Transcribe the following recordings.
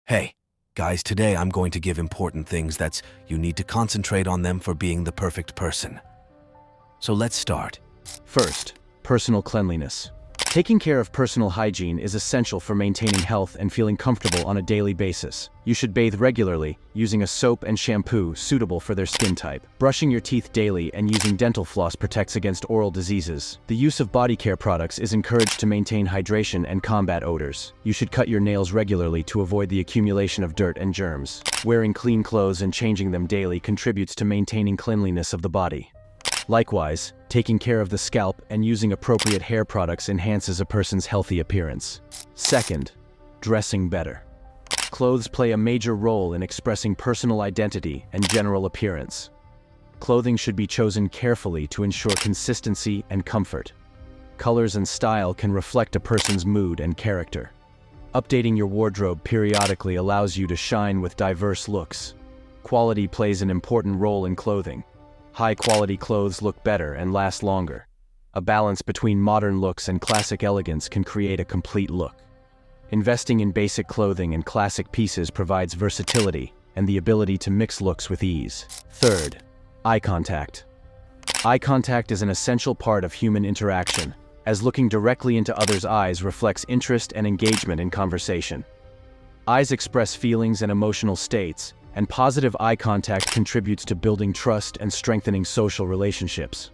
Hey, guys, today I'm going to give important things that you need to concentrate on them for being the perfect person. So let's start. First, personal cleanliness. Taking care of personal hygiene is essential for maintaining health and feeling comfortable on a daily basis. You should bathe regularly, using a soap and shampoo suitable for their skin type. Brushing your teeth daily and using dental floss protects against oral diseases. The use of body care products is encouraged to maintain hydration and combat odors. You should cut your nails regularly to avoid the accumulation of dirt and germs. Wearing clean clothes and changing them daily contributes to maintaining cleanliness of the body. Likewise, taking care of the scalp and using appropriate hair products enhances a person's healthy appearance. Second, dressing better. Clothes play a major role in expressing personal identity and general appearance. Clothing should be chosen carefully to ensure consistency and comfort. Colors and style can reflect a person's mood and character. Updating your wardrobe periodically allows you to shine with diverse looks. Quality plays an important role in clothing. High-quality clothes look better and last longer. A balance between modern looks and classic elegance can create a complete look. Investing in basic clothing and classic pieces provides versatility and the ability to mix looks with ease. Third, eye contact. Eye contact is an essential part of human interaction, as looking directly into others' eyes reflects interest and engagement in conversation. Eyes express feelings and emotional states, and positive eye contact contributes to building trust and strengthening social relationships.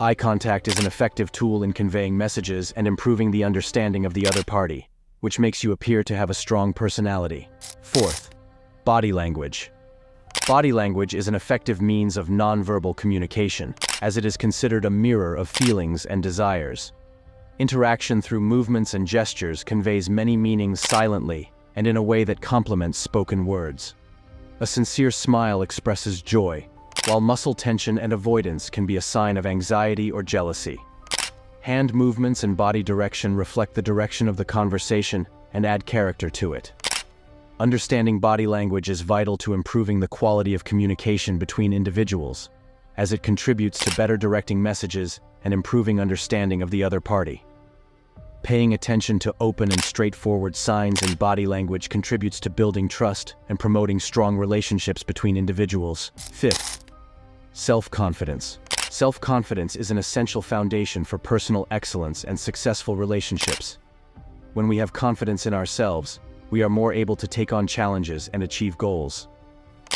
Eye contact is an effective tool in conveying messages and improving the understanding of the other party, which makes you appear to have a strong personality. Fourth, body language. Body language is an effective means of nonverbal communication, as it is considered a mirror of feelings and desires. Interaction through movements and gestures conveys many meanings silently and in a way that complements spoken words. A sincere smile expresses joy, while muscle tension and avoidance can be a sign of anxiety or jealousy. Hand movements and body direction reflect the direction of the conversation and add character to it. Understanding body language is vital to improving the quality of communication between individuals, as it contributes to better directing messages and improving understanding of the other party. Paying attention to open and straightforward signs in body language contributes to building trust and promoting strong relationships between individuals. Fifth, self-confidence. Self-confidence is an essential foundation for personal excellence and successful relationships. When we have confidence in ourselves, we are more able to take on challenges and achieve goals.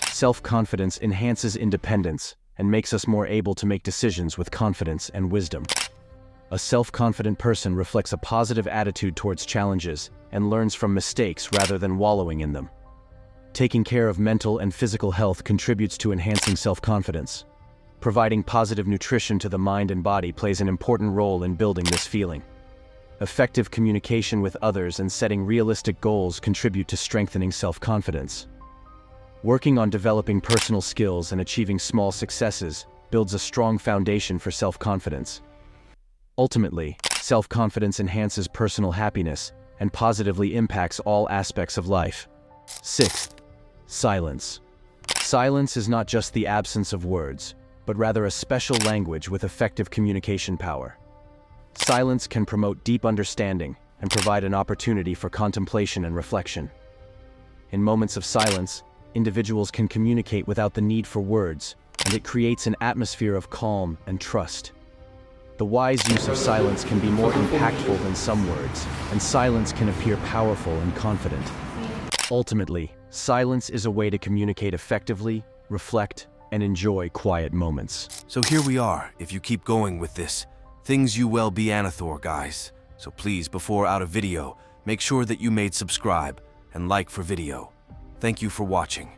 Self-confidence enhances independence and makes us more able to make decisions with confidence and wisdom. A self-confident person reflects a positive attitude towards challenges and learns from mistakes rather than wallowing in them. Taking care of mental and physical health contributes to enhancing self-confidence. Providing positive nutrition to the mind and body plays an important role in building this feeling. Effective communication with others and setting realistic goals contribute to strengthening self-confidence. Working on developing personal skills and achieving small successes builds a strong foundation for self-confidence. Ultimately, self-confidence enhances personal happiness and positively impacts all aspects of life. Sixth, silence. Silence is not just the absence of words, but rather a special language with effective communication power. Silence can promote deep understanding and provide an opportunity for contemplation and reflection. In moments of silence, individuals can communicate without the need for words, and it creates an atmosphere of calm and trust. The wise use of silence can be more impactful than some words, and silence can appear powerful and confident. Ultimately, silence is a way to communicate effectively, reflect, and enjoy quiet moments. So here we are. If you keep going with this, things you will be Anathor, guys. So please, before out of video, make sure that you made subscribe and like for video. Thank you for watching.